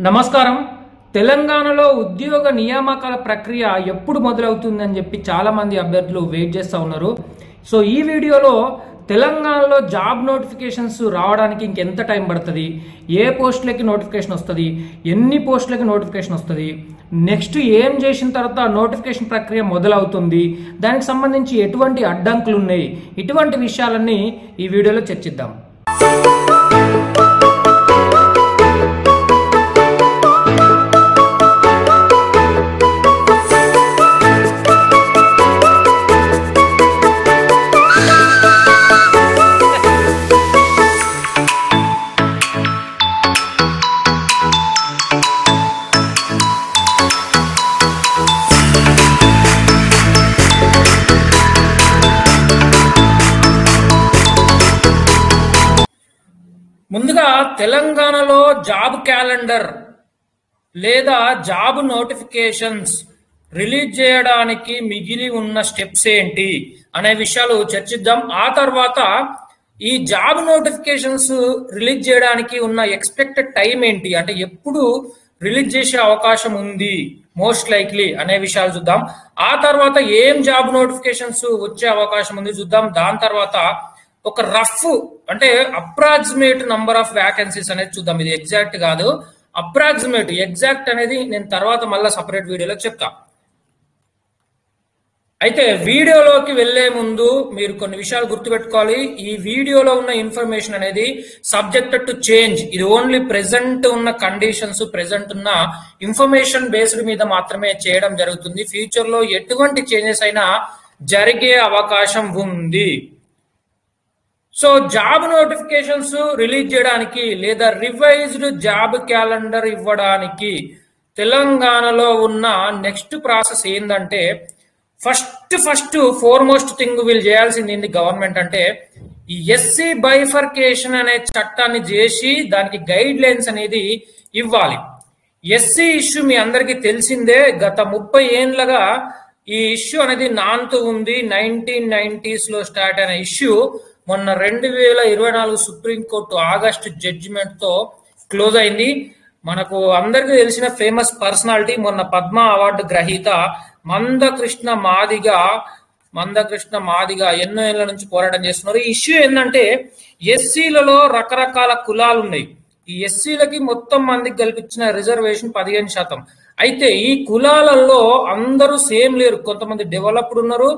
నమస్కారం. తెలంగాణలో ఉద్యోగ నియామకాల ప్రక్రియ ఎప్పుడు మొదలవుతుందని చెప్పి చాలా మంది అభ్యర్థులు వెయిట్ చేస్తూ ఉన్నారు. సో ఈ వీడియోలో తెలంగాణలో జాబ్ నోటిఫికేషన్స్ రావడానికి ఇంకెంత టైం పడుతుంది, ఏ పోస్టులకి నోటిఫికేషన్ వస్తుంది, ఎన్ని పోస్టులకి నోటిఫికేషన్ వస్తుంది, నెక్స్ట్ ఏం చేసిన తర్వాత నోటిఫికేషన్ ప్రక్రియ మొదలవుతుంది, దానికి సంబంధించి ఎటువంటి అడ్డంకులు ఉన్నాయి, ఇటువంటి విషయాలన్నీ ఈ వీడియోలో చర్చిద్దాం. ముందుగా తెలంగాణలో జాబ్ క్యాలెండర్ లేదా జాబ్ నోటిఫికేషన్స్ రిలీజ్ చేయడానికి మిగిలి ఉన్న స్టెప్స్ ఏంటి అనే విషయాలు చర్చిద్దాం. ఆ తర్వాత ఈ జాబ్ నోటిఫికేషన్స్ రిలీజ్ చేయడానికి ఉన్న ఎక్స్పెక్టెడ్ టైం ఏంటి, అంటే ఎప్పుడు రిలీజ్ చేసే అవకాశం ఉంది మోస్ట్ లైక్లీ అనే విషయాలు చూద్దాం. ఆ తర్వాత ఏం జాబ్ నోటిఫికేషన్స్ వచ్చే అవకాశం ఉంది చూద్దాం. దాని తర్వాత ఒక రఫ్ అంటే అప్రాక్సిమేట్ నంబర్ ఆఫ్ వ్యాకెన్సీస్ అనేది చూద్దాం. ఇది ఎగ్జాక్ట్ కాదు, అప్రాక్సిమేట్. ఎగ్జాక్ట్ అనేది నేను తర్వాత మళ్ళీ సపరేట్ వీడియోలో చెప్తా. అయితే వీడియోలోకి వెళ్లే ముందు మీరు కొన్ని విషయాలు గుర్తుపెట్టుకోవాలి. ఈ వీడియోలో ఉన్న ఇన్ఫర్మేషన్ అనేది సబ్జెక్టెడ్ టు చేంజ్. ఇది ఓన్లీ ప్రెసెంట్ ఉన్న కండిషన్స్, ప్రెసెంట్ ఉన్న ఇన్ఫర్మేషన్ బేస్డ్ మీద మాత్రమే చేయడం జరుగుతుంది. ఫ్యూచర్ లో ఎటువంటి చేంజెస్ అయినా జరిగే అవకాశం ఉంది. సో జాబ్ నోటిఫికేషన్స్ రిలీజ్ చేయడానికి లేదా రివైజ్డ్ జాబ్ క్యాలెండర్ ఇవ్వడానికి తెలంగాణలో ఉన్న నెక్స్ట్ ప్రాసెస్ ఏంటంటే, ఫస్ట్ ఫోర్మోస్ట్ థింగ్ వీళ్ళు చేయాల్సింది ఏంటి గవర్నమెంట్ అంటే, ఈ ఎస్సీ బైఫర్కేషన్ అనే చట్టాన్ని చేసి దానికి గైడ్ లైన్స్ అనేది ఇవ్వాలి. ఎస్సీ ఇష్యూ మీ అందరికీ తెలిసిందే. గత 30 ఏళ్లుగా ఈ ఇష్యూ అనేది నానుతూ ఉంది. 1990s లో స్టార్ట్ అయిన ఇష్యూ మొన్న 2024 సుప్రీంకోర్టు ఆగస్టు జడ్జిమెంట్ తో క్లోజ్ అయింది. మనకు అందరికీ తెలిసిన ఫేమస్ పర్సనాలిటీ, మొన్న పద్మ అవార్డు గ్రహీత మందకృష్ణ మాదిగ ఎన్నో ఏళ్ల నుంచి పోరాటం చేస్తున్నారు. ఈ ఇష్యూ ఏంటంటే, ఎస్సీలలో రకరకాల కులాలు ఉన్నాయి. ఈ ఎస్సీలకి మొత్తం మందికి కల్పించిన రిజర్వేషన్ 15%. అయితే ఈ కులాలలో అందరూ సేమ్ లేరు. కొంతమంది డెవలప్డ్ ఉన్నారు,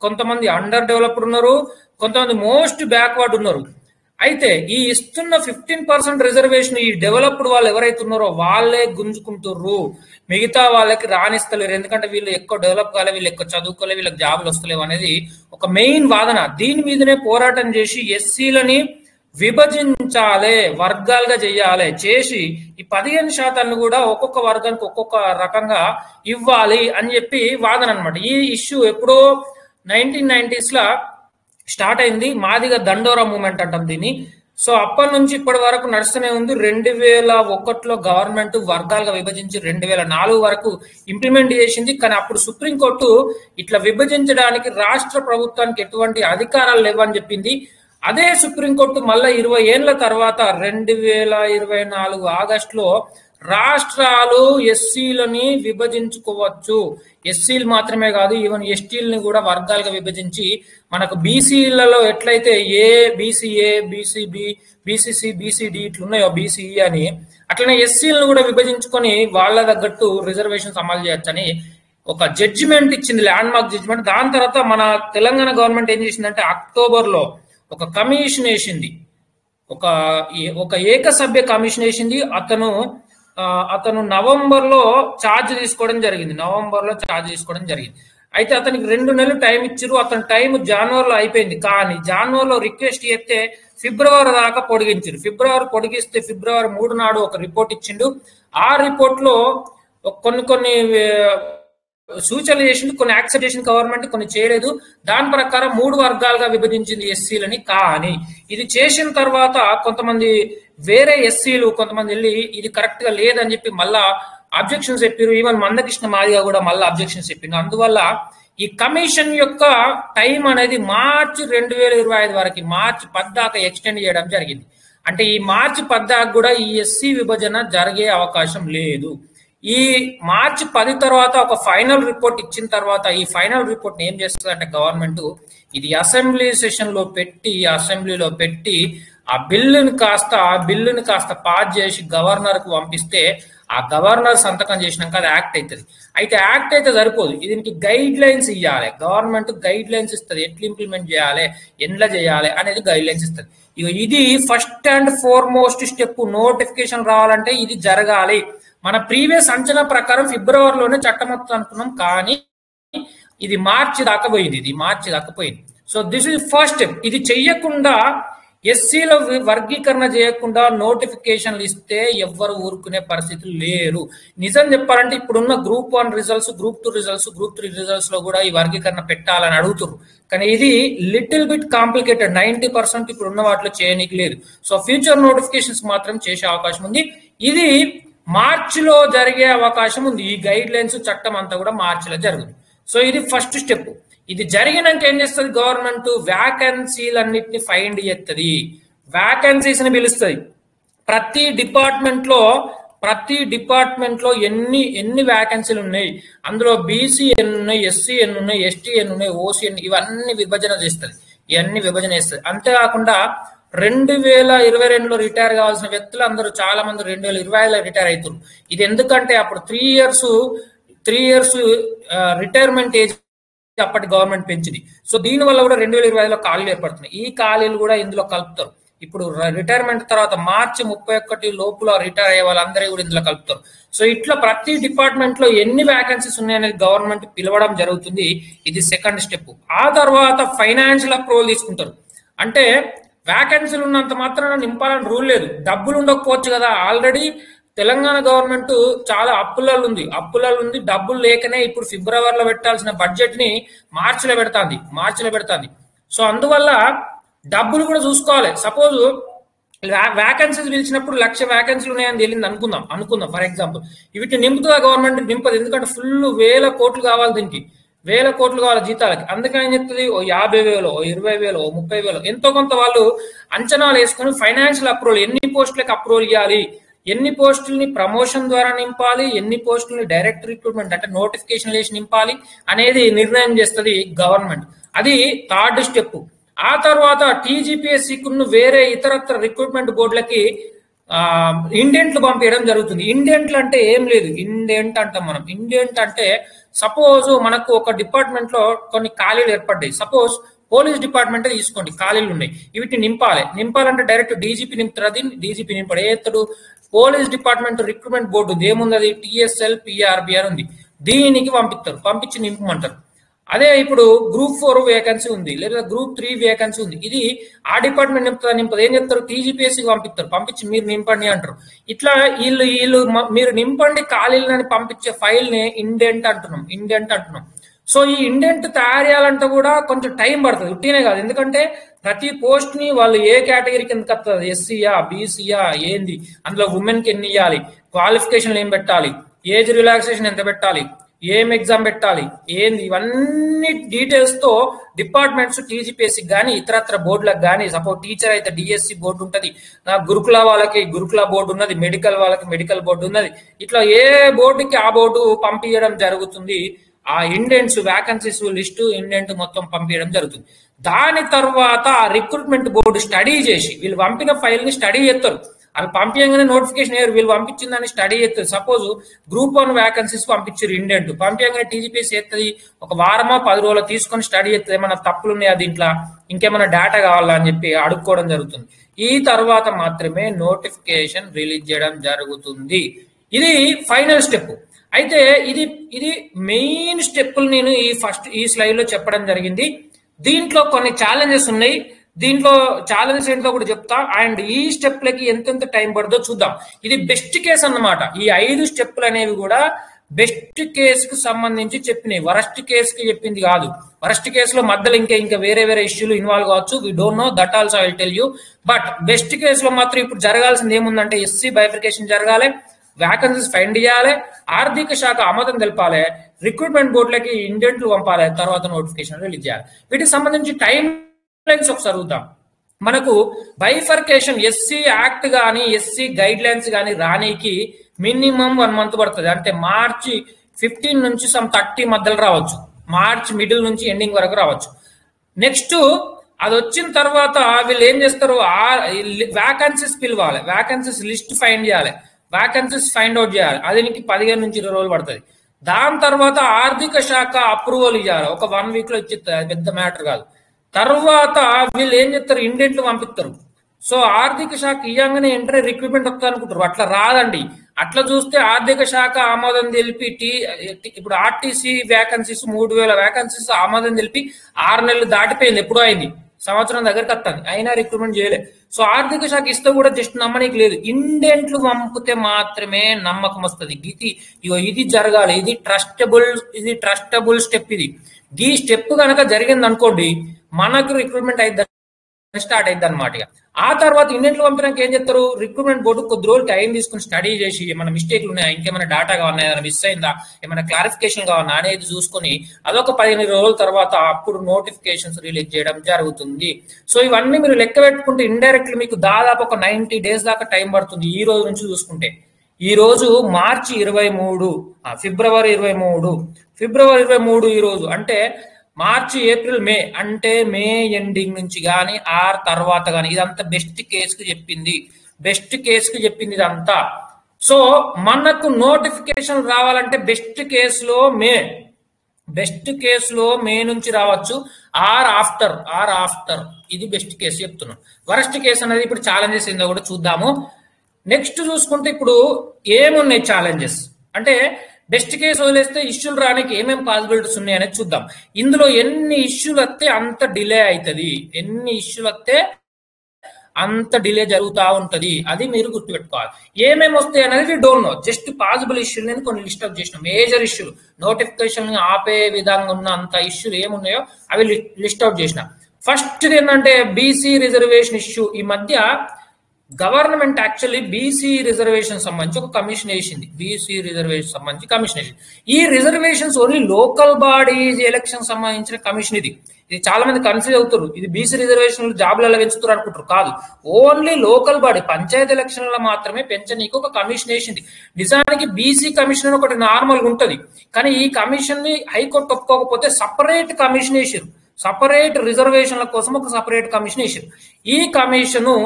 కొంతమంది అండర్ డెవలప్డ్ ఉన్నారు, కొంతమంది మోస్ట్ బ్యాక్వర్డ్ ఉన్నారు. అయితే ఈ ఇస్తున్న 15% రిజర్వేషన్ ఈ డెవలప్డ్ వాళ్ళు ఎవరైతే ఉన్నారో వాళ్ళే గుంజుకుంటుర్రు, మిగతా వాళ్ళకి రాణిస్తలేరు. ఎందుకంటే వీళ్ళు ఎక్కువ డెవలప్ కాలే, వీళ్ళు ఎక్కువ చదువుకోలే, వీళ్ళకి జాబులు వస్తలేవు అనేది ఒక మెయిన్ వాదన. దీని మీదనే పోరాటం చేసి ఎస్సీలని విభజించాలి, వర్గాలుగా చేయాలి, చేసి ఈ 15% కూడా ఒక్కొక్క వర్గానికి ఒక్కొక్క రకంగా ఇవ్వాలి అని చెప్పి వాదన అనమాట. ఈ ఇష్యూ ఎప్పుడో 1990s లా స్టార్ట్ అయింది. మాదిగ దండోరా మూమెంట్ అంటాం దీన్ని. సో అప్పటి నుంచి ఇప్పటి వరకు నడుస్తూనే ఉంది. 2001లో గవర్నమెంట్ వర్గాలుగా విభజించి 2004 వరకు ఇంప్లిమెంట్ చేసింది. కానీ అప్పుడు సుప్రీంకోర్టు ఇట్లా విభజించడానికి రాష్ట్ర ప్రభుత్వానికి ఎటువంటి అధికారాలు లేవని చెప్పింది. అదే సుప్రీంకోర్టు మళ్ళా 20 ఏళ్ల తర్వాత 2024 ఆగస్టులో రాష్ట్రాలు ఎస్సీలని విభజించుకోవచ్చు. ఎస్సీలు మాత్రమే కాదు, ఈవెన్ ఎస్టీలని కూడా వర్గాలుగా విభజించి మనకు బీసీలలో ఎట్లయితే బీసీఏ, బీసీబీ, బీసీసీ, బీసీడీ ఇట్లున్నాయో బీసీఈ అని, అట్లనే ఎస్సీలను కూడా విభజించుకొని వాళ్ళ తగ్గట్టు రిజర్వేషన్స్ అమలు చేయొచ్చని ఒక జడ్జిమెంట్ ఇచ్చింది, ల్యాండ్ మార్క్ జడ్జిమెంట్. దాని తర్వాత మన తెలంగాణ గవర్నమెంట్ ఏం చేసిందంటే, అక్టోబర్లో ఒక కమిషన్ వేసింది, ఒక ఏకసభ్య కమిషన్ వేసింది. అతను నవంబర్లో ఛార్జ్ తీసుకోవడం జరిగింది. అయితే అతనికి 2 నెలలు టైం ఇచ్చారు. అతని టైం జనవరిలో అయిపోయింది. కానీ జనవరిలో రిక్వెస్ట్ చేస్తే ఫిబ్రవరి దాకా పొడిగించారు. ఫిబ్రవరి పొడిగిస్తే ఫిబ్రవరి 3 నాడు ఒక రిపోర్ట్ ఇచ్చిండు. ఆ రిపోర్ట్ లో కొన్ని సూచనలు చేసింది, కొన్ని యాక్సెప్ట్ చేసింది గవర్నమెంట్, కొన్ని చేయలేదు. దాని ప్రకారం 3 వర్గాలుగా విభజించింది ఎస్సీలని. కానీ ఇది చేసిన తర్వాత కొంతమంది వేరే ఎస్సీలు కొంతమంది వెళ్ళి ఇది కరెక్ట్ గా లేదని చెప్పి మళ్ళా అబ్జెక్షన్స్ చెప్పారు. ఈవెన్ మందకృష్ణ మాదిగ కూడా మళ్ళీ అబ్జెక్షన్స్ చెప్పింది. అందువల్ల ఈ కమిషన్ యొక్క టైం అనేది మార్చి 2025 వరకు, మార్చి 10 దాకా ఎక్స్టెండ్ చేయడం జరిగింది. అంటే ఈ మార్చి 14 కూడా ఈ ఎస్సీ విభజన జరిగే అవకాశం లేదు. ఈ మార్చి 10 తర్వాత ఒక ఫైనల్ రిపోర్ట్ ఇచ్చిన తర్వాత ఈ ఫైనల్ రిపోర్ట్ ఏం చేస్తుంది అంటే గవర్నమెంట్ ఇది అసెంబ్లీ సెషన్ లో పెట్టి అసెంబ్లీలో పెట్టి ఆ బిల్లుని కాస్త పాస్ చేసి గవర్నర్ కు పంపిస్తే ఆ గవర్నర్ సంతకం చేసినాక అది యాక్ట్ అవుతుంది. అయితే యాక్ట్ అయితే సరిపోదు, దీనికి గైడ్ లైన్స్ ఇవ్వాలి. గవర్నమెంట్ గైడ్ లైన్స్ ఇస్తుంది, ఎట్లా ఇంప్లిమెంట్ చేయాలి, ఎండ్ల చేయాలి అనేది గైడ్ లైన్స్ ఇస్తుంది. ఇది first and foremost step. Notification రావాలంటే ఇది జరగాలి. మన ప్రీవియస్ అంచనా ప్రకారం ఫిబ్రవరిలోనే చట్టం వస్తుంది అనుకున్నాం, కానీ ఇది మార్చి దాకా పోయింది. So this is first step. ఇది చెయ్యకుండా ఎస్సీలో వర్గీకరణ చేయకుండా నోటిఫికేషన్లు ఇస్తే ఎవ్వరు ఊరుకునే పరిస్థితులు లేరు. నిజం చెప్పాలంటే ఇప్పుడున్న group 1 results, group 2 results, group 3 results లో కూడా ఈ వర్గీకరణ పెట్టాలని అడుగుతున్నారు. కానీ ఇది లిటిల్ బిట్ కాంప్లికేటెడ్. 90% ఇప్పుడు ఉన్న వాటిలో చేయనీకి లేదు. సో ఫ్యూచర్ నోటిఫికేషన్స్ మాత్రం చేసే అవకాశం ఉంది. ఇది మార్చిలో జరిగే అవకాశం ఉంది. ఈ గైడ్ లైన్స్ చట్టం అంతా కూడా మార్చిలో జరుగుతుంది. సో ఇది ఫస్ట్ స్టెప్. ఇది జరిగినాక ఏం చేస్తుంది గవర్నమెంట్? వ్యాకెన్సీలన్నిటిని ఫైండ్ చేస్తుంది, వ్యాకెన్సీస్ ని పిలుస్తుంది. ప్రతి డిపార్ట్మెంట్ లో ఎన్ని వ్యాకెన్సీలు ఉన్నాయి, అందులో బీసీ ఎన్ని ఉన్నాయి, ఎస్సీ ఎన్ని ఉన్నాయి, ఎస్టీ ఎన్ని ఉన్నాయి, ఓసీ ఎన్ని, ఇవన్నీ విభజన చేస్తుంది. అంతేకాకుండా 2022లో రిటైర్ కావాల్సిన వ్యక్తులు అందరూ చాలా మంది 2025లో రిటైర్ అవుతారు. ఇది ఎందుకంటే అప్పుడు 3 ఇయర్స్ రిటైర్మెంట్ ఏజ్ అప్పటి గవర్నమెంట్ పెంచింది. సో దీని వల్ల కూడా 2025లో ఖాళీలు ఏర్పడుతున్నాయి. ఈ ఖాళీలు కూడా ఇందులో కలుపుతారు. ఇప్పుడు రిటైర్మెంట్ తర్వాత మార్చి 31 లోపల రిటైర్ అయ్యే వాళ్ళందరూ కూడా ఇందులో కలుపుతారు. సో ఇట్లా ప్రతి డిపార్ట్మెంట్ లో ఎన్ని వ్యాకెన్సీస్ ఉన్నాయనేది గవర్నమెంట్ పిలవడం జరుగుతుంది. ఇది సెకండ్ స్టెప్. ఆ తర్వాత ఫైనాన్షియల్ అప్రూవల్ తీసుకుంటారు. అంటే వ్యాకెన్సీలు ఉన్నంత మాత్రాన నింపాలని రూల్ లేదు. డబ్బులు ఉండకపోవచ్చు కదా. ఆల్రెడీ తెలంగాణ గవర్నమెంట్ చాలా అప్పులలో ఉంది. డబ్బులు లేకనే ఇప్పుడు ఫిబ్రవరిలో పెట్టాల్సిన బడ్జెట్ ని మార్చిలో పెడతాంది. సో అందువల్ల డబ్బులు కూడా చూసుకోవాలి. సపోజ్ వ్యాకెన్సీస్ పిలిచినప్పుడు 1,00,000 వ్యాకెన్సీలు ఉన్నాయని తెలియదు అనుకుందాం ఫర్ ఎగ్జాంపుల్. వీటిని నింపుతుందా గవర్నమెంట్? నింపదు. ఎందుకంటే ఫుల్ వేల కోట్లు కావాలి, దీనికి వేల కోట్లు కావాలి జీతాలకి. అందుకని ఏం చెప్తుంది, 50,000, 20,000, 30,000 ఎంతో కొంత వాళ్ళు అంచనాలు వేసుకొని ఫైనాన్షియల్ అప్రూవల్, ఎన్ని పోస్టులకు అప్రూవల్ ఇవ్వాలి, ఎన్ని పోస్టుల్ని ప్రమోషన్ ద్వారా నింపాలి, ఎన్ని పోస్టుల్ని డైరెక్ట్ రిక్రూట్మెంట్ అంటే నోటిఫికేషన్ వేసి నింపాలి అనేది నిర్ణయం చేస్తుంది గవర్నమెంట్. అది థర్డ్ స్టెప్. ఆ తర్వాత టీజీపీఎస్సీకి వేరే ఇతరత్ర రిక్రూట్మెంట్ బోర్డులకి ఇండెంట్లు పంపించడం జరుగుతుంది. ఇండెంట్లు అంటే ఏం లేదు, ఇండెంట్ అంటాం మనం. ఇండెంట్ అంటే సపోజ్ మనకు ఒక డిపార్ట్మెంట్ లో కొన్ని ఖాళీలు ఏర్పడ్డాయి. సపోజ్ పోలీస్ డిపార్ట్మెంట్ తీసుకోండి, ఖాళీలు ఉన్నాయి. వీటిని నింపాలంటే డైరెక్ట్ డీజీపీ నింపుతారు. అది డీజీపీ నింపాడు. ఏతడు పోలీస్ డిపార్ట్మెంట్ రిక్రూట్మెంట్ బోర్డు ఏముంది, అది టిఎస్ఎల్ పిఆర్బి అని ఉంది. దీనికి పంపించి నింపమంటారు. అదే ఇప్పుడు గ్రూప్ 4 వేకెన్సీ ఉంది, లేదా గ్రూప్ 3 వేకెన్సీ ఉంది. ఇది ఆ డిపార్ట్మెంట్ నింపదు. ఏం చెప్తారు, టీజీపీఎస్సీకి పంపించి మీరు నింపండి అంటారు. ఇట్లా వీళ్ళు మీరు నింపండి ఖాళీలని పంపించే ఫైల్ ని ఇండెంట్ అంటున్నాం. సో ఈ ఇండెంట్ తయారు చేయాలంటే కూడా కొంచెం టైం పడుతుంది, ఉట్టినే కాదు. ఎందుకంటే ప్రతి పోస్ట్ ని వాళ్ళు ఏ కేటగిరీ కింద వస్తుంది, ఎస్సీయా బీసీయా ఏంది, అందులో ఉమెన్ కి ఎన్ని ఇవ్వాలి, క్వాలిఫికేషన్ ఏం పెట్టాలి, ఏజ్ రిలాక్సేషన్ ఎంత పెట్టాలి, ఏం ఎగ్జామ్ పెట్టాలి, ఏంది, ఇవన్నీ డీటెయిల్స్ తో డిపార్ట్మెంట్స్ టీజీపీఎస్సీ కానీ ఇతరత్ర బోర్డులకు కానీ, సపోజ్ టీచర్ అయితే డిఎస్సి బోర్డు ఉంటుంది, గురుకుల వాళ్ళకి గురుకుల బోర్డు ఉన్నది, మెడికల్ వాళ్ళకి మెడికల్ బోర్డు ఉన్నది. ఇట్లా ఏ బోర్డుకి ఆ బోర్డు పంపించడం జరుగుతుంది. ఆ ఇండెంట్స్ వేకెన్సీస్ లిస్టు ఇండెంట్ మొత్తం పంపించడం జరుగుతుంది. దాని తర్వాత ఆ రిక్రూట్మెంట్ బోర్డు స్టడీ చేసి వీళ్ళు పంపిన ఫైల్ ని స్టడీ చేస్తారు. వాళ్ళు పంపించగానే నోటిఫికేషన్ అయ్యారు, వీళ్ళు పంపించిందని స్టడీ చేస్తారు. సపోజ్ గ్రూప్ 1 వేకెన్సీస్ పంపించారు, ఇండెంట్ పంపించగానే టీజీపీఎస్సీ చేస్తుంది. ఒక వారమో 10 రోజులు తీసుకొని స్టడీ చేస్తుంది. ఏమైనా తప్పులు ఉన్నాయా దీంట్లో, ఇంకేమైనా డేటా కావాలా అని చెప్పి అడుక్కోవడం జరుగుతుంది. ఈ తర్వాత మాత్రమే నోటిఫికేషన్ రిలీజ్ చేయడం జరుగుతుంది. ఇది ఫైనల్ స్టెప్. అయితే ఇది మెయిన్ స్టెప్పులు నేను ఈ స్లైడ్ లో చెప్పడం జరిగింది. దీంట్లో కొన్ని ఛాలెంజెస్ ఉన్నాయి. దీంట్లో ఛాలెంజెస్ ఏంటో కూడా చెప్తా. అండ్ ఈ స్టెప్లకి ఎంతెంత టైం పడుతుందో చూద్దాం. ఇది బెస్ట్ కేసు అన్నమాట. ఈ 5 స్టెప్పులు అనేవి కూడా బెస్ట్ కేసుకు సంబంధించి చెప్పినాయి, వరస్ట్ కేసుకి చెప్పింది కాదు. వరస్ట్ కేసులో మధ్యలో ఇంకా వేరే ఇష్యూలు ఇన్వాల్వ్ కావచ్చు. We don't know, that also I will tell you. But best కేసులో మాత్రం ఇప్పుడు జరగాల్సింది ఏముందంటే ఎస్సీ బైఫర్కేషన్ జరగాలి, వ్యాకెన్సీస్ ఫైండ్ చేయాలి, ఆర్థిక శాఖ ఆమోదం తెలపాలి, రిక్రూట్మెంట్ బోర్డులకి ఇండెంట్లు పంపాలి, తర్వాత నోటిఫికేషన్ రిలీజ్ చేయాలి. వీటికి సంబంధించి టైం లైన్స్ ఒకసారి చూద్దాం. మనకు బైఫర్కేషన్ ఎస్సీ యాక్ట్ కానీ ఎస్సీ గైడ్ లైన్స్ కానీ రానికి మినిమం 1 మంత్ పడుతుంది. అంటే మార్చి 15 నుంచి సమ్ 30 మధ్యలో రావచ్చు, మార్చ్ మిడిల్ నుంచి ఎండింగ్ వరకు రావచ్చు. నెక్స్ట్ అది వచ్చిన తర్వాత వీళ్ళు ఏం చేస్తారు, వ్యాకన్సీస్ పిలవాలి, వ్యాకన్సీస్ లిస్ట్ ఫైండ్ చేయాలి, వ్యాకన్సీస్ ఫైండ్ అవుట్ చేయాలి. అది నీకు 15 నుంచి 20 రోజులు పడుతుంది. దాని తర్వాత ఆర్థిక శాఖ అప్రూవల్ ఇవ్వాలి, ఒక 1 వీక్ లో ఇచ్చేస్తుంది, అది పెద్ద మ్యాటర్ కాదు. తర్వాత వీళ్ళు ఏం చేస్తారు, ఇండెంట్లు పంపిస్తారు. సో ఆర్థిక శాఖ ఇవ్వగానే వెంటనే రిక్రూట్మెంట్ వస్తుంది అనుకుంటారు, అట్లా రాదండి. అట్లా చూస్తే ఆర్థిక శాఖ ఆమోదం తెలిపి ఇప్పుడు ఆర్టీసీ వ్యాకన్సీస్ 3000 వ్యాకన్సీస్ ఆమోదం తెలిపి 6 నెలలు దాటిపోయింది, ఎప్పుడో అయింది, సంవత్సరం దగ్గరికి వస్తుంది, అయినా రిక్రూట్మెంట్ చేయలేదు. సో ఆర్థిక శాఖ ఇస్తే కూడా జస్ట్ నమ్మనీకి లేదు, ఇండెంట్లు పంపితే మాత్రమే నమ్మకం వస్తుంది. ఇది జరగాలి, ఇది ట్రస్టబుల్ స్టెప్. ఈ స్టెప్ కనుక జరిగింది అనుకోండి, మనకు రిక్రూట్మెంట్ అయితే స్టార్ట్ అయింది అనమాట. ఆ తర్వాత ఇండెంట్లు పంపినాక ఏం చేస్తారు, రిక్రూట్మెంట్ బోర్డు కొద్ది రోజులు టైం తీసుకుని స్టడీ చేసి ఏమైనా మిస్టేక్లు ఉన్నాయా, ఇంకేమైనా డేటా కావాలన్నా, ఏమైనా మిస్ అయిందా, ఏమైనా క్లారిఫికేషన్ కావాలన్నా అనేది చూసుకొని అదొక 15 రోజుల తర్వాత అప్పుడు నోటిఫికేషన్స్ రిలీజ్ చేయడం జరుగుతుంది. సో ఇవన్నీ మీరు లెక్క పెట్టుకుంటే ఇండైరెక్ట్లీ మీకు దాదాపు ఒక 90 డేస్ దాకా టైం పడుతుంది. ఈ రోజు నుంచి చూసుకుంటే ఈ రోజు మార్చి 23, ఫిబ్రవరి 23 ఈ రోజు అంటే మార్చి, ఏప్రిల్, మే అంటే మే ఎండింగ్ నుంచి కానీ ఆర్ తర్వాత కానీ, ఇదంతా బెస్ట్ కేసుకి చెప్పింది ఇదంతా. సో మనకు నోటిఫికేషన్ రావాలంటే బెస్ట్ కేసులో మే నుంచి రావచ్చు, ఆర్ ఆఫ్టర్ ఇది బెస్ట్ కేసు చెప్తున్నాం. వరస్ట్ కేసు అనేది ఇప్పుడు ఛాలెంజెస్ ఏందో కూడా చూద్దాము. నెక్స్ట్ చూసుకుంటే ఇప్పుడు ఏమున్నాయి ఛాలెంజెస్ అంటే, బెస్ట్ కేసు వదిలేస్తే ఇష్యూలు రానికి ఏమేమి పాసిబిలిటీస్ ఉన్నాయి అనేది చూద్దాం. ఇందులో ఎన్ని ఇష్యూలు వస్తే అంత డిలే అవుతుంది, అంత డిలే జరుగుతూ ఉంటది, అది మీరు గుర్తుపెట్టుకోవాలి. ఏమేమి వస్తాయి అనేది డోంట్ నో, జస్ట్ పాసిబుల్ ఇష్యూలు నేను కొన్ని లిస్ట్ అవుట్ చేసిన, మేజర్ ఇష్యూలు నోటిఫికేషన్ ఆపే విధంగా ఉన్న అంత ఇష్యూలు ఏమున్నాయో అవి లిస్ట్ అవుట్ చేసిన. ఫస్ట్ ఏంటంటే బీసీ రిజర్వేషన్ ఇష్యూ. ఈ మధ్య గవర్నమెంట్ యాక్చువల్లీ బీసీ రిజర్వేషన్ సంబంధించి ఒక కమిషన్ వేసింది, ఈ reservations only local bodies election సంబంధించిన కమిషన్. ఇది చాలా మంది కన్ఫ్యూజ్ అవుతారు, ఇది బీసీ రిజర్వేషన్లు జాబ్లలో పెంచుతారు అనుకుంటారు. కాదు, ఓన్లీ లోకల్ బాడీ పంచాయతీ ఎలక్షన్లలో మాత్రమే పెంచనీకి ఒక కమిషన్ వేసింది. నిజానికి బీసీ కమిషన్ ఒకటి నార్మల్గా ఉంటుంది, కానీ ఈ కమిషన్ ని హైకోర్టు ఒప్పుకోకపోతే సపరేట్ కమిషన్ వేసారు, సపరేట్ రిజర్వేషన్ల కోసం ఒక సపరేట్ కమిషన్ వేసారు. ఈ కమిషను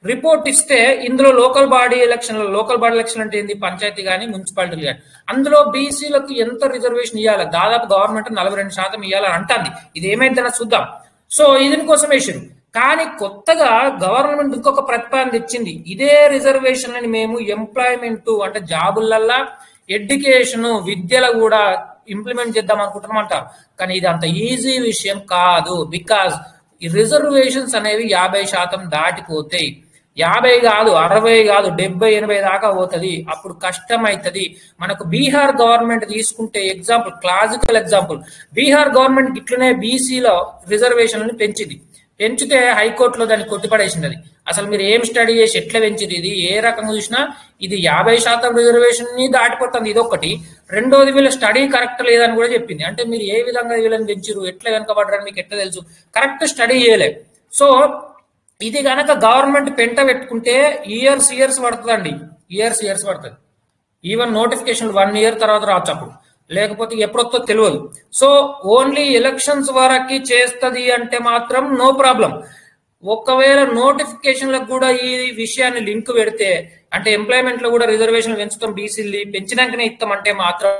రిపోర్ట్ ఇస్తే ఇందులో లోకల్ బాడీ ఎలక్షన్ అంటే ఏంది, పంచాయతీ కానీ మున్సిపాలిటీలు కానీ, అందులో బీసీలకు ఎంత రిజర్వేషన్ ఇవ్వాలి, దాదాపు గవర్నమెంట్ 42% ఇవ్వాలని అంటుంది. ఇది ఏమైందన్న చూద్దాం. సో దీనికోసం వేసారు. కానీ కొత్తగా గవర్నమెంట్ ఇంకొక ప్రతిపాదన తెచ్చింది, ఇదే రిజర్వేషన్ మేము ఎంప్లాయ్మెంట్ అంటే జాబులల్లా, ఎడ్యుకేషన్, విద్యలో కూడా ఇంప్లిమెంట్ చేద్దాం అనుకుంటున్నాం అంటారు. కానీ ఇది అంత ఈజీ విషయం కాదు. బికాజ్ ఈ రిజర్వేషన్స్ అనేవి 50% దాటిపోతాయి. 50 కాదు, 60 కాదు, 70, 80 దాకా పోతుంది. అప్పుడు కష్టం అవుతుంది. మనకు బీహార్ గవర్నమెంట్ తీసుకుంటే example, classical example, Bihar government ఇట్లనే బీసీలో రిజర్వేషన్లను పెంచితే హైకోర్టులో దాన్ని కొట్టిపడేసింది. అది అసలు మీరు ఏం స్టడీ చేసి ఎట్లా పెంచింది, ఇది ఏ రకంగా చూసినా ఇది 50% రిజర్వేషన్ ని దాటిపోతుంది. ఇది ఒకటి. రెండోది వీళ్ళ స్టడీ కరెక్ట్ లేదని కూడా చెప్పింది. అంటే మీరు ఏ విధంగా వీళ్ళని పెంచారు, ఎట్లా వెనకబడ్డారని మీకు ఎట్లా తెలుసు, కరెక్ట్ స్టడీ చేయలేదు. సో ఇది కనుక గవర్నమెంట్ పెంట పెట్టుకుంటే ఇయర్స్ పడుతుందండి, ఇయర్స్ పడుతుంది. ఈవెన్ నోటిఫికేషన్ 1 ఇయర్ తర్వాత రావచ్చు అప్పుడు, లేకపోతే ఎప్పుడొస్తో తెలియదు. సో ఓన్లీ ఎలక్షన్స్ వరకు చేస్తుంది అంటే మాత్రం నో ప్రాబ్లం. ఒకవేళ నోటిఫికేషన్లకు కూడా ఈ విషయాన్ని లింక్ పెడితే, అంటే ఎంప్లాయ్మెంట్ లో కూడా రిజర్వేషన్ పెంచుతాం, బీసీలు పెంచినాకనే ఇస్తామంటే మాత్రం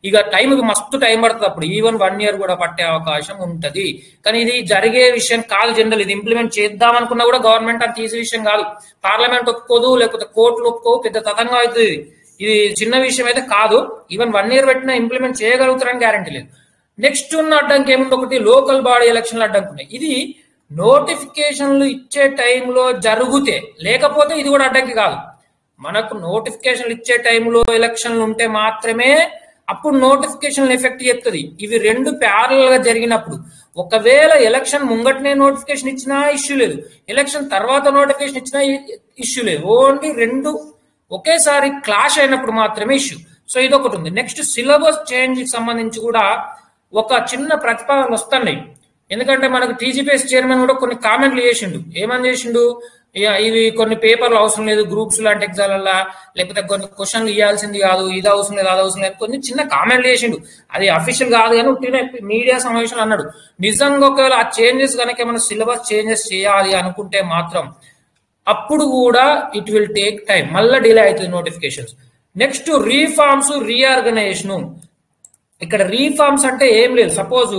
ఇక టైంకి మస్తు టైం పడుతుంది. అప్పుడు ఈవెన్ 1 ఇయర్ కూడా పట్టే అవకాశం ఉంటది. కానీ ఇది జరిగే విషయం కాదు. జనరల్ ఇది ఇంప్లిమెంట్ చేద్దాం అనుకున్నా కూడా గవర్నమెంట్ అది తీసే విషయం కాదు. పార్లమెంట్ ఒప్పుకోదు, లేకపోతే కోర్టులు ఒప్పుకోవు, పెద్ద తతంగా అవుతుంది. ఇది చిన్న విషయం అయితే కాదు. ఈవెన్ 1 ఇయర్ పెట్టినా ఇంప్లిమెంట్ చేయగలుగుతారని గ్యారంటీ లేదు. నెక్స్ట్ ఉన్న అడ్డంకి ఏముంది, ఒకటి లోకల్ బాడీ ఎలక్షన్లు అడ్డంకి ఉన్నాయి. ఇది నోటిఫికేషన్లు ఇచ్చే టైంలో జరిగితే, లేకపోతే ఇది కూడా అడ్డంకి కాదు. మనకు నోటిఫికేషన్లు ఇచ్చే టైంలో ఎలక్షన్లు ఉంటే మాత్రమే అప్పుడు నోటిఫికేషన్ ఎఫెక్ట్ చేస్తుంది. ఇవి రెండు ప్యారల్ గా జరిగినప్పుడు, ఒకవేళ ఎలక్షన్ ముంగటనే నోటిఫికేషన్ ఇచ్చినా ఇష్యూ లేదు, ఎలక్షన్ తర్వాత నోటిఫికేషన్ ఇచ్చినా ఇష్యూ లేదు. ఓన్లీ రెండు ఒకేసారి క్లాష్ అయినప్పుడు మాత్రమే ఇష్యూ. సో ఇదొకటి ఉంది. నెక్స్ట్ సిలబస్ చేంజ్ కి సంబంధించి కూడా ఒక చిన్న ప్రతిపాదనలు వస్తున్నాయి. ఎందుకంటే మనకు టీజీపీఎస్ చైర్మన్ కూడా కొన్ని కామెంట్లు చేసిండు. ఏమని చేసిండు, ఇవి కొన్ని పేపర్లు అవసరం లేదు గ్రూప్స్ లాంటి ఎగ్జామ్లల్లా, లేకపోతే కొన్ని క్వశ్చన్లు ఇవ్వాల్సింది కాదు, ఇది అవసరం లేదు అది అవసరం లేదు, కొన్ని చిన్న కామెంట్లు చేసిండు. అది అఫీషియల్ కాదు కానీ ఉట్టిన మీడియా సమావేశంలో అన్నాడు. నిజంగా ఒకవేళ ఆ చేంజెస్ కనుక ఏమైనా సిలబస్ చేంజెస్ చేయాలి అనుకుంటే మాత్రం అప్పుడు కూడా ఇట్ విల్ టేక్ టైం, మళ్ళీ డిలే అవుతుంది నోటిఫికేషన్స్. Next reforms, reorganisation. ఇక్కడ రీఫార్మ్స్ అంటే ఏం లేదు. సపోజ్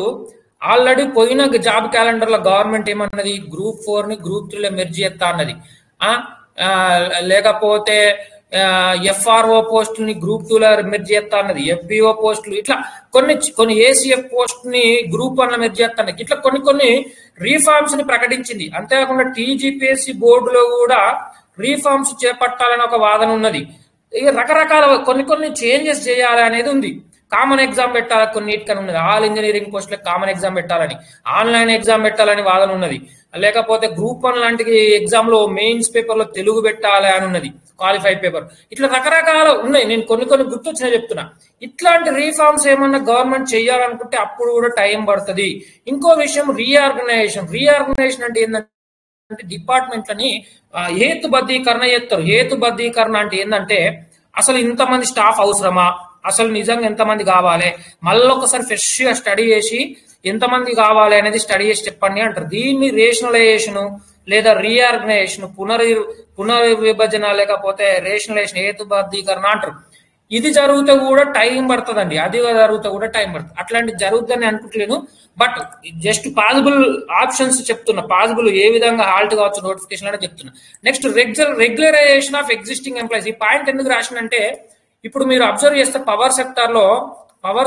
ఆల్రెడీ పోయిన జాబ్ క్యాలెండర్ లో గవర్నమెంట్ ఏమన్నది, గ్రూప్ 4 ని గ్రూప్ 3 లో మెర్జ్ చేస్తా అన్నది. లేకపోతే ఎఫ్ఆర్ఓ పోస్టుని గ్రూప్ 2 లో మెర్జ్ చేస్తా అన్నది, ఎఫ్బిఓ పోస్టులు, ఇట్లా కొన్ని ఏసీఎఫ్ పోస్ట్ ని గ్రూప్ 1 లో మెర్జ్ చేస్తా అన్నది. ఇట్లా కొన్ని రీఫార్మ్స్ ని ప్రకటించింది. అంతేకాకుండా టీజీపీఎస్సీ బోర్డులో కూడా రీఫార్మ్స్ చేపట్టాలని ఒక వాదన ఉన్నది. ఇక రకరకాల కొన్ని చేంజెస్ చేయాలి అనేది ఉంది. కామన్ ఎగ్జామ్ పెట్టాలి కొన్నిటికని ఉన్నది. ఆల్ ఇంజనీరింగ్ పోస్టులకు కామన్ ఎగ్జామ్ పెట్టాలని, ఆన్లైన్ ఎగ్జామ్ పెట్టాలని వాదన ఉన్నది. లేకపోతే గ్రూప్ 1 లాంటి ఎగ్జామ్ లో మెయిన్స్ పేపర్ లో తెలుగు పెట్టాలి అని ఉన్నది, క్వాలిఫైడ్ పేపర్. ఇట్లా రకరకాల ఉన్నాయి. నేను కొన్ని గుర్తొచ్చినా చెప్తున్నా. ఇట్లాంటి రీఫార్మ్స్ ఏమన్నా గవర్నమెంట్ చేయాలనుకుంటే అప్పుడు కూడా టైం పడుతుంది. ఇంకో విషయం రీఆర్గనైజేషన్ అంటే ఏంటంటే డిపార్ట్మెంట్లని హేతుబద్ధీకరణ చేస్తారు. హేతుబద్ధీకరణ అంటే ఏంటంటే అసలు ఇంతమంది స్టాఫ్ అవసరమా, అసలు నిజంగా ఎంతమంది కావాలి, మళ్ళీ ఒకసారి ఫ్రెష్ గా స్టడీ చేసి ఎంతమంది కావాలి అనేది స్టడీ చేసి చెప్పండి అంటారు. దీన్ని రేషనలైజేషన్ లేదా రీఆర్గనైజేషన్, పునర్విభజన లేకపోతే రేషనలైజేషన్, హేతుబద్ధీకరణ అంటారు. ఇది జరిగితే కూడా టైం పడుతుందండి. అది జరిగితే కూడా టైం పడుతుంది. అట్లాంటి జరుగుతుందని అనుకుంటలేను. బట్ జస్ట్ పాసిబుల్ ఆప్షన్స్ చెప్తున్నా, పాసిబుల్ ఏ విధంగా హాల్ట్ కావచ్చు నోటిఫికేషన్ అనేది చెప్తున్నా. Next regularisation of existing employees. ఈ పాయింట్ ఎందుకు రాసినంటే ఇప్పుడు మీరు అబ్జర్వ్ చేస్తే పవర్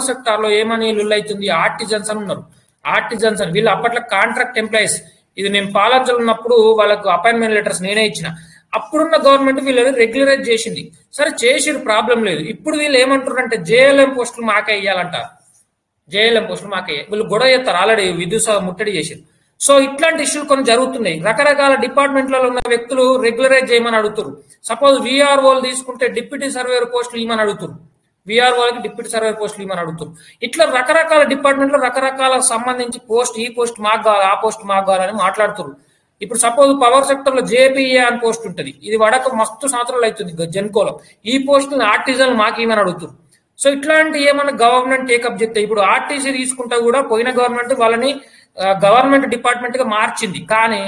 సెక్టార్ లో ఏమని లుల్లైతుంది, ఆర్టిజన్స్ అని ఉన్నారు. ఆర్టిజన్స్ అని వీళ్ళు అప్పట్లో కాంట్రాక్ట్ ఎంప్లాయీస్. ఇది నేను పాలర్జలు ఉన్నప్పుడు వాళ్ళకు అపాయింట్మెంట్ లెటర్స్ నేనే ఇచ్చిన. అప్పుడున్న గవర్నమెంట్ వీళ్ళని రెగ్యులరైజ్ చేసింది. సరే చేసిరు, ప్రాబ్లం లేదు. ఇప్పుడు వీళ్ళు ఏమంటారు అంటే జేఎల్ఎం పోస్టులు మాకే ఇయ్యాలంటారు. జేఎల్ఎం పోస్టులు మాకే వీళ్ళు గొడవ చేస్తారు. ఆల్రెడీ విద్యుత్ ముట్టడి చేసారు. సో ఇట్లాంటి ఇష్యూలు కొన్ని జరుగుతున్నాయి. రకరకాల డిపార్ట్మెంట్లలో ఉన్న వ్యక్తులు రెగ్యులరైజ్ చేయమని అడుగుతారు. సపోజ్ విఆర్ఓలు తీసుకుంటే డిప్యూటీ సర్వేయర్ పోస్టులు ఇవ్వమని అడుగుతారు. విఆర్ఓలకి డిప్యూటీ సర్వేయర్ పోస్టులు ఇవ్వమని అడుగుతారు. ఇట్లా రకరకాల డిపార్ట్మెంట్లో రకరకాల సంబంధించి పోస్ట్, ఈ పోస్ట్ మాకు కావాలి, ఆ పోస్ట్ మాకు కావాలని మాట్లాడుతారు. ఇప్పుడు సపోజ్ పవర్ సెక్టర్ లో జేపీఏ అని పోస్ట్ ఉంటుంది. ఇది వడక మస్తు సంవత్సరాలు అవుతుంది జెన్కోలో. ఈ పోస్ట్ ఆర్టిజన్ మాకు ఇవ్వమని అడుగుతారు. సో ఇట్లాంటి ఏమన్నా గవర్నమెంట్ టేకప్ చేస్తే, ఇప్పుడు ఆర్టీసీ తీసుకుంటా కూడా పోయిన గవర్నమెంట్ వాళ్ళని గవర్నమెంట్ డిపార్ట్మెంట్ గా మార్చింది. కానీ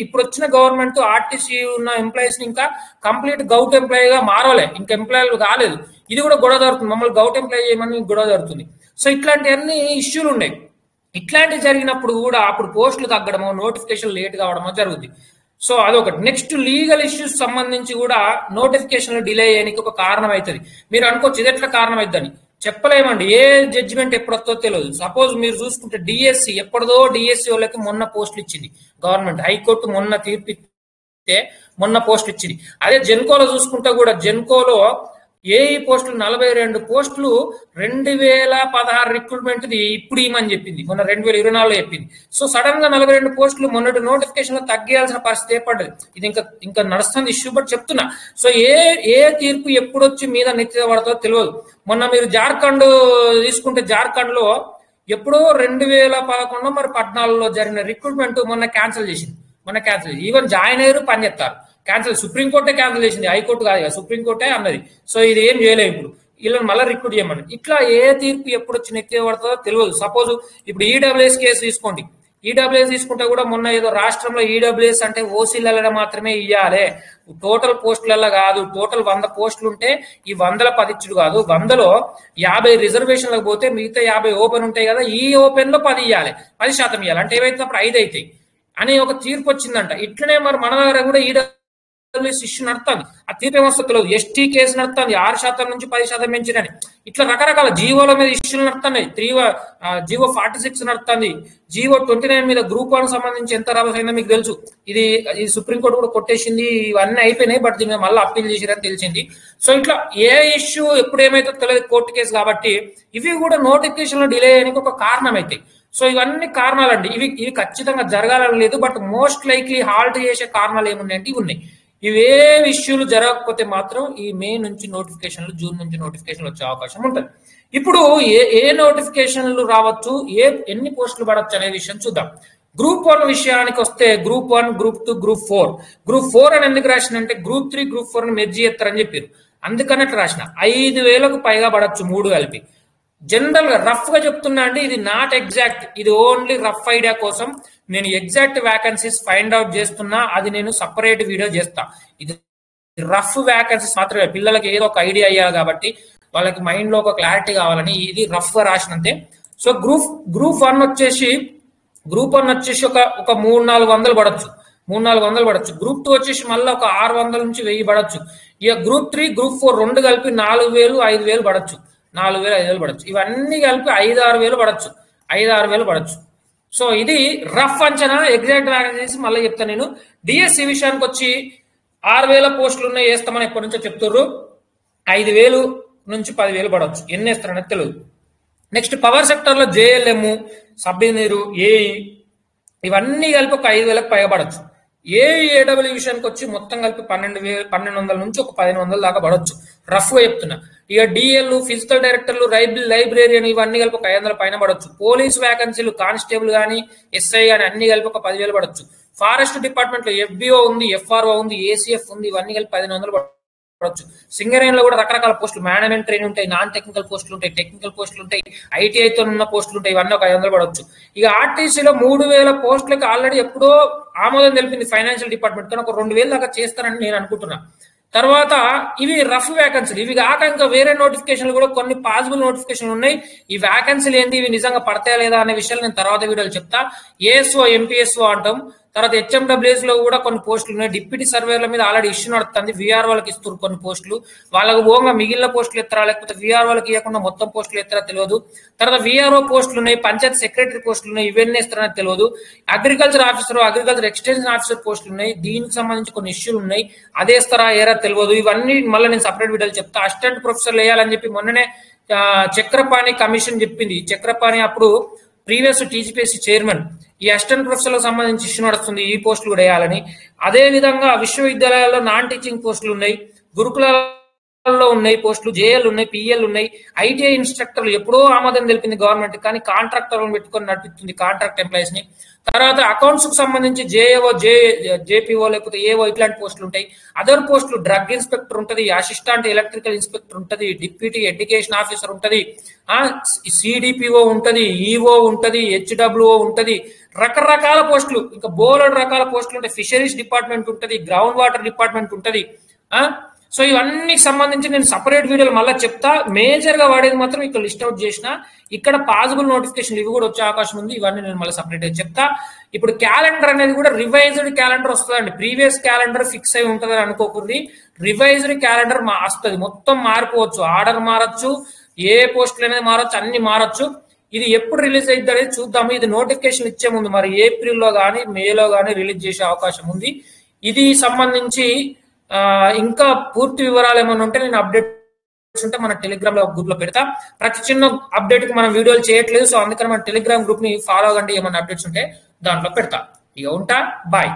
ఇప్పుడు వచ్చిన గవర్నమెంట్ ఆర్టీసీ ఉన్న ఎంప్లాయీస్ ని ఇంకా కంప్లీట్ గౌట్ ఎంప్లాయీ గా మారలే, ఇంకా ఎంప్లాయీలు కాలేదు. ఇది కూడా గొడవ జరుగుతుంది. మమ్మల్ని గౌట్ ఎంప్లాయీ చేయమని గొడవ జరుగుతుంది. సో ఇట్లాంటివన్నీ ఇష్యూలు ఉన్నాయి. ఇట్లాంటివి జరిగినప్పుడు కూడా అప్పుడు పోస్టులు తగ్గడమో, నోటిఫికేషన్ లేట్ కావడమో జరుగుతుంది. సో అదొకటి. నెక్స్ట్ లీగల్ ఇష్యూస్ సంబంధించి కూడా నోటిఫికేషన్ డిలే అయ్యడానికి ఒక కారణం అవుతుంది. మీరు అనుకోవచ్చు ఇది ఎట్లా కారణం అవుతుందని. చెప్పలేమండి, ఏ జడ్జిమెంట్ ఎప్పుడొస్తో తెలియదు. సపోజ్ మీరు చూసుకుంటే డిఎస్సి ఎప్పటిదో డిఎస్సి వాళ్ళకి మొన్న పోస్టులు ఇచ్చింది గవర్నమెంట్. హైకోర్టు మొన్న తీర్పు ఇస్తే మొన్న పోస్టులు ఇచ్చింది. అదే జెన్కోలో చూసుకుంటే కూడా జెన్కోలో ఏఈ పోస్టులు 42 పోస్టులు 2016 రిక్రూట్మెంట్ ఇప్పుడు ఇమని చెప్పింది, మొన్న 2024లో చెప్పింది. సో సడన్ గా 42 పోస్టులు మొన్నటి నోటిఫికేషన్ లో తగ్గియాల్సిన పరిస్థితి ఏర్పడ్డది. ఇది ఇంకా నడుస్తుంది ఇష్యూ. బట్ చెప్తున్నా, సో ఏ తీర్పు ఎప్పుడొచ్చి మీద నెత్తి పడుతుందో తెలియదు. మొన్న మీరు జార్ఖండ్ తీసుకుంటే జార్ఖండ్ లో ఎప్పుడో 2011 మరి 14లో జరిగిన రిక్రూట్మెంట్ మొన్న క్యాన్సిల్ చేసింది. ఈవెన్ జాయిన్ అయ్యారు, పని చేస్తారు, క్యాన్సిల్. సుప్రీంకోర్టే క్యాన్సిల్ చేసింది, హైకోర్టు కాదు కదా, సుప్రీంకోర్టే అన్నది. సో ఇది ఏం చేయలేదు. ఇప్పుడు వీళ్ళని మళ్ళీ రిక్రూట్ చేయమని. ఇట్లా ఏ తీర్పు ఎప్పుడు వచ్చి నెత్తి పడుతుందో తెలియదు. సపోజ్ ఇప్పుడు ఈడబ్ల్యూఎస్ కేసు తీసుకోండి. ఈడబ్ల్యూఎస్ తీసుకుంటే కూడా మొన్న ఏదో రాష్ట్రంలో ఈడబ్ల్యూఎస్ అంటే ఓసీలలో మాత్రమే ఇవ్వాలి, టోటల్ పోస్టులలో కాదు. టోటల్ 100 పోస్టులు ఉంటే ఈ 100ల 10 ఇచ్చుడు కాదు, 100లో 50 రిజర్వేషన్లకు పోతే మిగతా 50 ఓపెన్ ఉంటాయి కదా, ఈ ఓపెన్ లో 10 ఇవ్వాలి, 10% ఇవ్వాలి. అంటే ఏవైతే అప్పుడు 5 అవుతాయి అని ఒక తీర్పు వచ్చిందంట. ఇట్లనే మరి మన దగ్గర కూడా ఈడబ్ల్యూఎస్ ఇష్యూ నడుతుంది. ఆ తీర్పు ఏమొస్తో తెలియదు. ఎస్టీ కేసు నడుతుంది, 6% నుంచి 10% పెంచినని. ఇట్లా రకరకాల జీవోల మీద ఇష్యూలు నడుతున్నాయి. జీవో 46 నడుతుంది, జీవో 29 మీద గ్రూప్ 1 సంబంధించి ఎంత రాబోతుందో మీకు తెలుసు. ఇది సుప్రీంకోర్టు కూడా కొట్టేసింది. ఇవన్నీ అయిపోయినాయి. బట్ దీని మీద మళ్ళీ అప్పీల్ చేసిరని తెలిసింది. సో ఇట్లా ఏ ఇష్యూ ఎప్పుడు ఏమైతే తెలియదు, కోర్టు కేసు కాబట్టి ఇవి కూడా నోటిఫికేషన్ లో డిలే అయ్యడానికి ఒక కారణం అవుతాయి. సో ఇవన్నీ కారణాలండి. ఇవి ఖచ్చితంగా జరగాలని లేదు. బట్ మోస్ట్ లైక్లీ హాల్ట్ చేసే కారణాలు ఏమున్నాయంటే ఇవి ఉన్నాయి. ఇవే ఇష్యూలు జరగకపోతే మాత్రం ఈ మే నుంచి నోటిఫికేషన్లు, జూన్ నుంచి నోటిఫికేషన్లు వచ్చే అవకాశం ఉంటుంది. ఇప్పుడు ఏ నోటిఫికేషన్లు రావచ్చు, ఎన్ని పోస్టులు పడవచ్చు అనే విషయం చూద్దాం. గ్రూప్ 1 విషయానికి వస్తే గ్రూప్ 1, గ్రూప్ 2, గ్రూప్ 4. గ్రూప్ 4 అని ఎందుకు రాసిన అంటే గ్రూప్ 3, గ్రూప్ 4 మెర్జీ చేస్తారని చెప్పారు, అందుకన్నట్టు రాసిన. 5,000కు పైగా పడవచ్చు 3 కలిపి. జనరల్ గా రఫ్ గా చెప్తున్నా అండి, ఇది నాట్ ఎగ్జాక్ట్, ఇది ఓన్లీ రఫ్ ఐడియా కోసం. నేను ఎగ్జాక్ట్ వ్యాకెన్సీస్ ఫైండ్ అవుట్ చేస్తున్నా, అది నేను సపరేట్ వీడియో చేస్తా. ఇది రఫ్ వ్యాకెన్సీస్ మాత్రమే, పిల్లలకి ఏదో ఒక ఐడియా అయ్యాలి కాబట్టి, వాళ్ళకి మైండ్ లో ఒక క్లారిటీ కావాలని ఇది రఫ్ గా రాసినంతే. సో గ్రూప్ 1 వచ్చేసి ఒక 300-400 పడచ్చు, 300-400 పడచ్చు. గ్రూప్ 2 వచ్చేసి మళ్ళీ ఒక 600 నుంచి 1000 పడచ్చు. ఇక గ్రూప్ 3, గ్రూప్ 4 రెండు కలిపి 4,000-5,000 పడచ్చు, 4,000-5,000 పడచ్చు. ఇవన్నీ కలిపి 5,000-6,000 పడచ్చు, 5,000-6,000 పడచ్చు. సో ఇది రఫ్ అంచనా. ఎగ్జాక్ట్ వ్యాకెన్సీస్ మళ్ళీ చెప్తాను నేను. డిఎస్సి విషయానికి వచ్చి 6,000 పోస్టులు ఉన్నాయి, వేస్తామని ఎప్పటి నుంచో చెప్తున్నారు. 5,000 నుంచి 10,000 పడవచ్చు, ఎన్ని వేస్తారనేది తెలియదు. నెక్స్ట్ పవర్ సెక్టర్ లో జేఎల్ఎం, సబ్ ఇంజనీరు, ఏఈ ఇవన్నీ కలిపి ఒక 5,000కు పైగా పడచ్చు. ఏడబ్ల్యూ విషయానికి వచ్చి మొత్తం కలిపి 1,200 నుంచి ఒక 1,500 దాకా పడవచ్చు, రఫ్ గా చెప్తున్నా. ఇక డిఎల్, ఫిజికల్ డైరెక్టర్లు, లైబ్రరీని ఇవన్నీ కలిపి ఒక 500 పైన పడవచ్చు. పోలీస్ వ్యాకెన్సీలు, కానిస్టేబుల్ కానీ, ఎస్ఐ కానీ అన్ని కలిపి ఒక 10,000 పడవచ్చు. ఫారెస్ట్ డిపార్ట్మెంట్ లో ఎఫ్బిఓ ఉంది, ఎఫ్ఆర్ఓ ఉంది, ఏసీఎఫ్ ఉంది, ఇవన్నీ కలిపి 1,500 పడవచ్చు. సింగరేన్ లో కూడా రకరకాల పోస్టులు, మేనేజ్మెంట్ ట్రైనింగ్ ఉంటాయి, నాన్ టెక్నికల్ పోస్టులు ఉంటాయి, టెక్నికల్ పోస్టులు ఉంటాయి, ఐటీఐతో ఉన్న పోస్టులు ఉంటాయి, ఇవన్నీ ఒక 500 పడవచ్చు. ఇక ఆర్టీసీలో 3,000 పోస్టులకి ఆల్రెడీ ఎప్పుడో ఆమోదం తెలిపింది ఫైనాన్షియల్ డిపార్ట్మెంట్, కానీ ఒక 2,000 దాకా చేస్తారని నేను అనుకుంటున్నా. తర్వాత ఇవి రఫ్ వ్యాకెన్సీలు. ఇవి కాక ఇంకా వేరే నోటిఫికేషన్లు కూడా కొన్ని పాసిబుల్ నోటిఫికేషన్లు ఉన్నాయి. ఈ వ్యాకెన్సీలు ఏంటి, ఇవి నిజంగా పడతాయా లేదా అనే విషయాలు నేను తర్వాత వీడియోలు చెప్తా. ఏఎస్ఓ, ఎంపీఎస్ఓ అంటాం. తర్వాత హెచ్ఎండబ్ల్యూఎస్ లో కూడా కొన్ని పోస్టులు ఉన్నాయి. డిప్యూటీ సర్వేర్ల మీద ఆల్రెడీ ఇష్యూ నడుస్తుంది, విఆర్ వాళ్ళకి ఇస్తారు కొన్ని పోస్టులు. వాళ్ళకు ఓంగా మిగిలిన పోస్టులు ఎత్తరా, లేకపోతే విఆర్ వాళ్ళకి ఇవ్వకుండా మొత్తం పోస్టులు ఎత్తరా తెలియదు. తర్వాత విఆర్ఓ పోస్టులు ఉన్నాయి, పంచాయత్ సెక్రటరీ పోస్టులు ఉన్నాయి, ఇవన్నీ ఇస్తారని తెలియదు. Agriculture officer, agriculture extension officer పోస్టులు ఉన్నాయి, దీనికి సంబంధించి కొన్ని ఇష్యూలు ఉన్నాయి, అదేస్తారా ఏరా తెలియదు. ఇవన్నీ మళ్ళీ నేను సపరేట్ వీడియోలు చెప్తా. అసిస్టెంట్ ప్రొఫెసర్లు వేయాలని చెప్పి మొన్ననే చక్రపాణి కమిషన్ చెప్పింది. చక్రపాణి అప్పుడు ప్రీవియస్ టీజీపీఎస్సీ చైర్మన్. ఈ అసిస్టెంట్ ప్రొఫెసర్లకు సంబంధించి ఇష్యూ నడుస్తుంది, ఈ పోస్టులు కూడా వేయాలని. అదే విధంగా విశ్వవిద్యాలయాల్లో నాన్ టీచింగ్ పోస్టులు ఉన్నాయి, గురుకులాల్లో ఉన్నాయి పోస్టులు, జేఎల్ ఉన్నాయి, పిఎల్ ఉన్నాయి. ఐటీఐ ఇన్స్ట్రక్టర్లు ఎప్పుడో ఆమోదం తెలిపింది గవర్నమెంట్, కానీ కాంట్రాక్టర్లను పెట్టుకొని నడిపిస్తుంది, కాంట్రాక్ట్ ఎంప్లాయీస్ ని. తర్వాత అకౌంట్స్ కు సంబంధించి జేఏఓ, జేపీఓ లేకపోతే ఏఓ ఇట్లాంటి పోస్టులు ఉంటాయి. అదర్ పోస్టులు డ్రగ్ ఇన్స్పెక్టర్ ఉంటది, అసిస్టెంట్ ఎలక్ట్రికల్ ఇన్స్పెక్టర్ ఉంటది, డిప్యూటీ ఎడ్యుకేషన్ ఆఫీసర్ ఉంటది, సిడిపిఓ ఉంటది, ఈఓ ఉంటది, హెచ్డబ్ల్యూఓ ఉంటది, రకరకాల పోస్టులు, ఇంకా బోలెడు రకాల పోస్టులు ఉంటాయి. ఫిషరీస్ డిపార్ట్మెంట్ ఉంటది, గ్రౌండ్ వాటర్ డిపార్ట్మెంట్ ఉంటది. సో ఇవన్నీ సంబంధించి నేను సపరేట్ వీడియోలు మళ్ళీ చెప్తా. మేజర్ గా వాడేది మాత్రం ఇక్కడ లిస్ట్ అవుట్ చేసిన. ఇక్కడ పాసిబుల్ నోటిఫికేషన్ ఇవి కూడా వచ్చే అవకాశం ఉంది, ఇవన్నీ నేను మళ్ళీ సపరేట్ గా చెప్తా. ఇప్పుడు క్యాలెండర్ అనేది కూడా రివైజ్డ్ క్యాలెండర్ వస్తుందండి. ప్రీవియస్ క్యాలెండర్ ఫిక్స్ అయి ఉంటుందని అనుకోకూడదు, రివైజ్డ్ క్యాలెండర్ వస్తుంది. మొత్తం మారిపోవచ్చు, ఆర్డర్ మారచ్చు, ఏ పోస్టులు అనేది మారచ్చు, అన్ని మారచ్చు. ఇది ఎప్పుడు రిలీజ్ అయింది అనేది చూద్దాము. ఇది నోటిఫికేషన్ ఇచ్చే ముందు మరి ఏప్రిల్లో కానీ మేలో కానీ రిలీజ్ చేసే అవకాశం ఉంది. ఇది సంబంధించి ఇంకా పూర్తి వివరాలు ఏమైనా ఉంటే నేను అప్డేట్స్ ఉంటే మన టెలిగ్రామ్ లో గ్రూప్ లో పెడతా. ప్రతి చిన్న అప్డేట్ కి మనం వీడియోలు చేయట్లేదు, సో అందుకని మన టెలిగ్రామ్ గ్రూప్ ని ఫాలో అవ్వండి. ఏమైనా అప్డేట్స్ ఉంటే దాంట్లో పెడతా. ఇక ఉంటా, బాయ్.